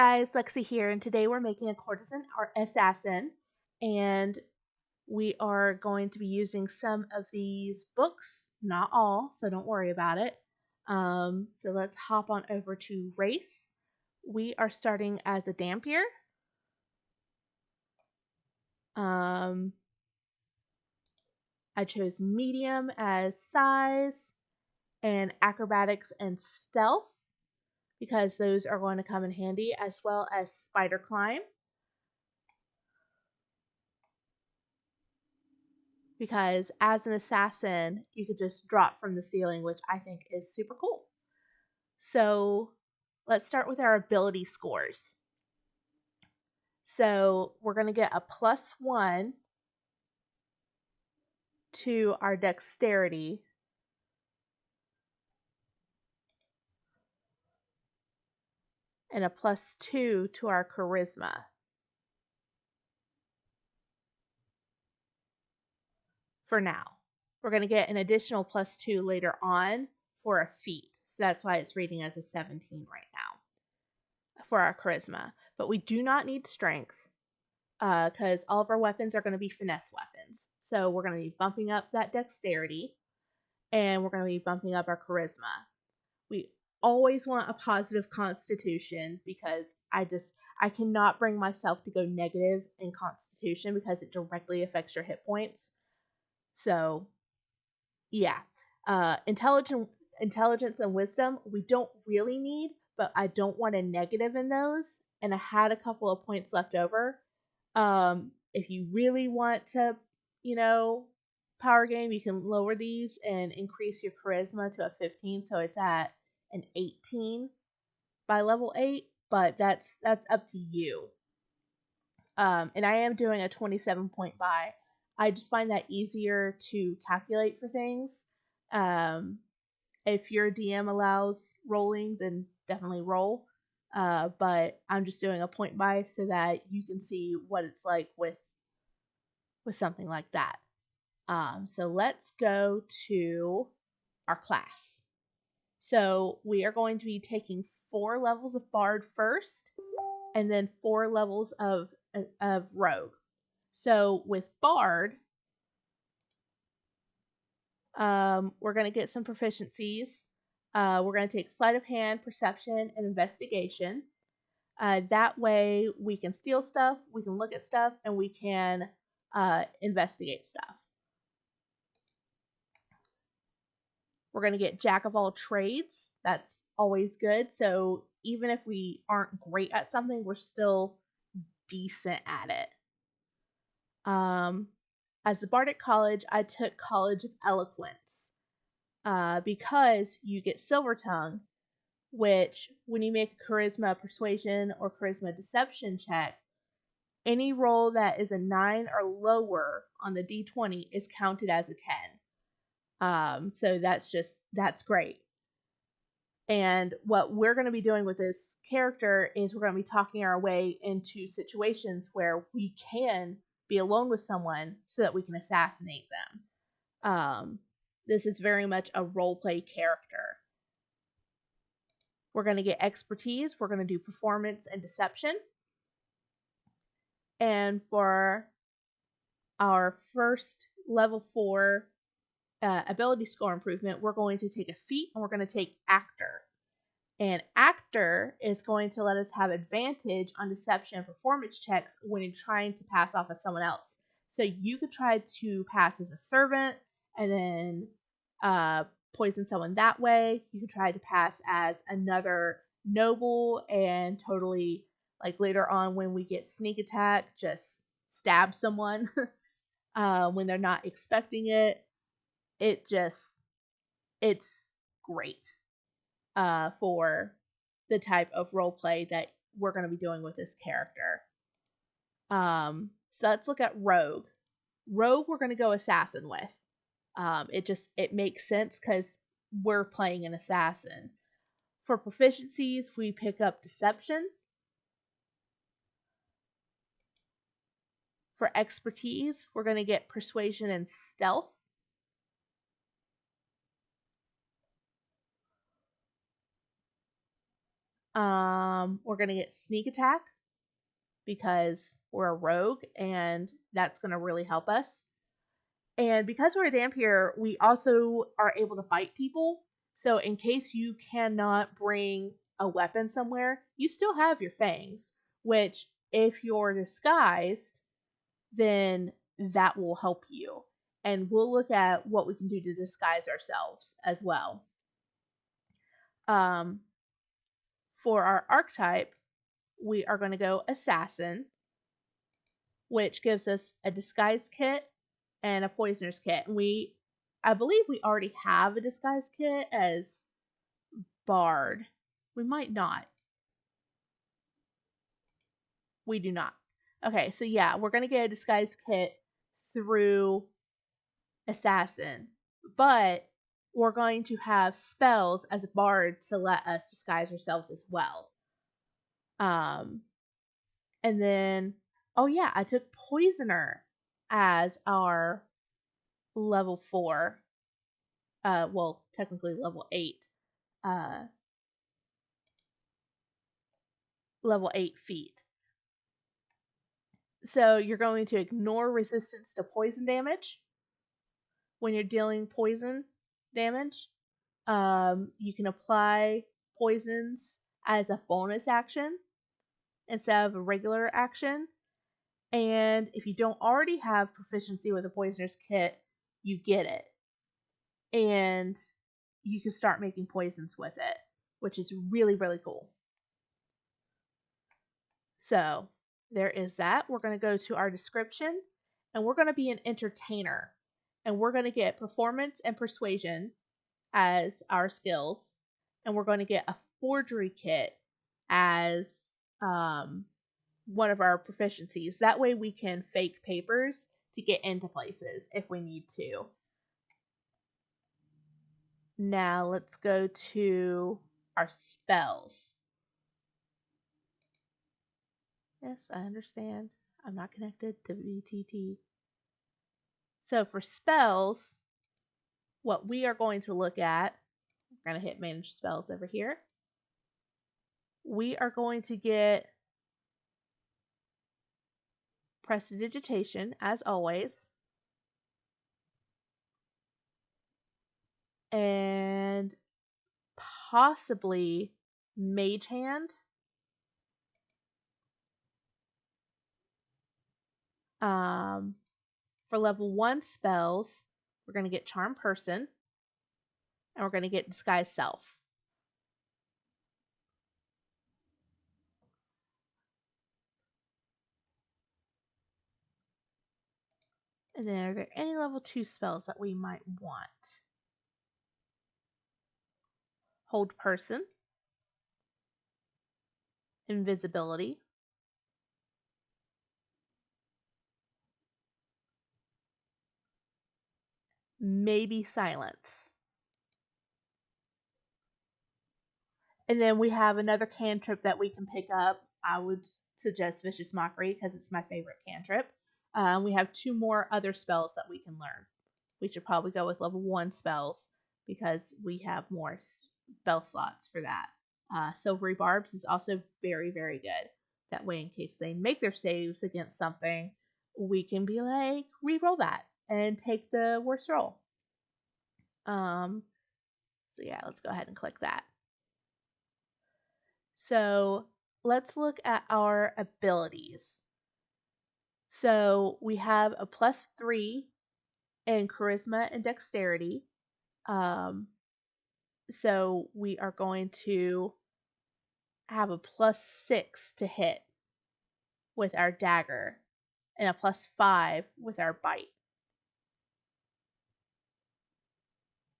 guys, Lexsy here, and today we're making a courtesan or assassin, and we are going to be using some of these books, not all, so don't worry about it. So let's hop on over to race. We are starting as a Dampier. I chose medium as size and acrobatics and stealth because those are going to come in handy, as well as spider climb. Because as an assassin, you could just drop from the ceiling, which I think is super cool. So let's start with our ability scores. So we're going to get a +1 to our dexterity. And a +2 to our charisma. For now. We're going to get an additional +2 later on for a feat. So that's why it's rating as a 17 right now for our charisma. But we do not need strength because all of our weapons are going to be finesse weapons. So we're going to be bumping up that dexterity and we're going to be bumping up our charisma. We always want a positive constitution because I cannot bring myself to go negative in constitution because it directly affects your hit points. So yeah, intelligence and wisdom we don't really need, but I don't want a negative in those, and I had a couple of points left over. If you really want to, power game, you can lower these and increase your charisma to a 15, so it's at an 18 by level 8, but that's up to you. And I am doing a 27 point buy. I just find that easier to calculate for things. If your DM allows rolling, then definitely roll. But I'm just doing a point buy so that you can see what it's like with something like that. So let's go to our class. So we are going to be taking 4 levels of Bard first, and then 4 levels of Rogue. So with Bard, we're going to get some proficiencies. We're going to take sleight of hand, perception, and investigation. That way we can steal stuff, we can look at stuff, and we can investigate stuff. We're going to get Jack of all trades. That's always good. So even if we aren't great at something, we're still decent at it. As the Bardic College, I took College of Eloquence because you get Silver Tongue, which when you make a Charisma Persuasion or Charisma Deception check, any roll that is a 9 or lower on the D20 is counted as a 10. So that's great. And what we're going to be doing with this character is we're going to be talking our way into situations where we can be alone with someone so that we can assassinate them. This is very much a roleplay character. We're going to get expertise. We're going to do performance and deception. And for our first level 4 ability score improvement, we're going to take a feat and we're going to take actor. And actor is going to let us have advantage on deception and performance checks when you're trying to pass off as someone else. So you could try to pass as a servant and then poison someone that way. You could try to pass as another noble and totally, like later on when we get sneak attack, just stab someone when they're not expecting it. It's great for the type of roleplay that we're going to be doing with this character. So let's look at Rogue. Rogue we're going to go assassin with. It makes sense because we're playing an assassin. For proficiencies, we pick up deception. For expertise, we're going to get persuasion and stealth. We're going to get sneak attack because we're a rogue, and that's going to really help us. And because we're a Dampier, we also are able to bite people. So in case you cannot bring a weapon somewhere, you still have your fangs, which if you're disguised, then that will help you. And we'll look at what we can do to disguise ourselves as well. For our archetype, we are going to go Assassin, which gives us a disguise kit and a poisoner's kit. And I believe we already have a disguise kit as Bard. We might not. We do not. Okay, so yeah, we're going to get a disguise kit through Assassin, but we're going to have spells as a Bard to let us disguise ourselves as well. And then, oh yeah, I took Poisoner as our level 4. Well, technically level 8. Level 8 feat. So you're going to ignore resistance to poison damage when you're dealing poison damage. You can apply poisons as a bonus action instead of a regular action. And if you don't already have proficiency with a poisoner's kit, you get it. And you can start making poisons with it, which is really, really cool. So there is that. We're going to go to our description, and we're going to be an entertainer. And we're going to get performance and persuasion as our skills. And we're going to get a forgery kit as one of our proficiencies. That way we can fake papers to get into places if we need to. Now let's go to our spells. Yes, I understand. I'm not connected to VTT. So for spells, what we are going to look at, we're going to hit manage spells over here. We are going to get prestidigitation as always. And possibly Mage Hand. For level 1 spells, we're going to get Charm Person, and we're going to get Disguise Self. And then are there any level 2 spells that we might want? Hold Person, Invisibility, maybe Silence. And then we have another cantrip that we can pick up. I would suggest Vicious Mockery because it's my favorite cantrip. We have 2 more other spells that we can learn. We should probably go with level 1 spells because we have more spell slots for that. Silvery Barbs is also very, very good. That way, in case they make their saves against something, we can be like, re-roll that and take the worst roll. So yeah, let's go ahead and click that. So let's look at our abilities. So we have a +3 in charisma and dexterity. So we are going to have a +6 to hit with our dagger and a +5 with our bite.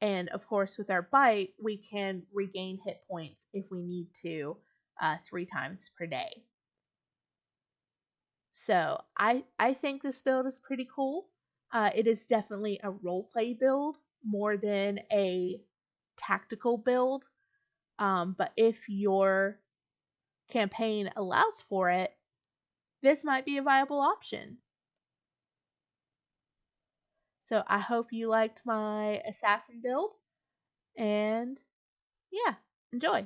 And of course, with our bite, we can regain hit points if we need to 3 times per day. So I think this build is pretty cool. It is definitely a roleplay build more than a tactical build. But if your campaign allows for it, this might be a viable option. So I hope you liked my assassin build. And yeah, enjoy.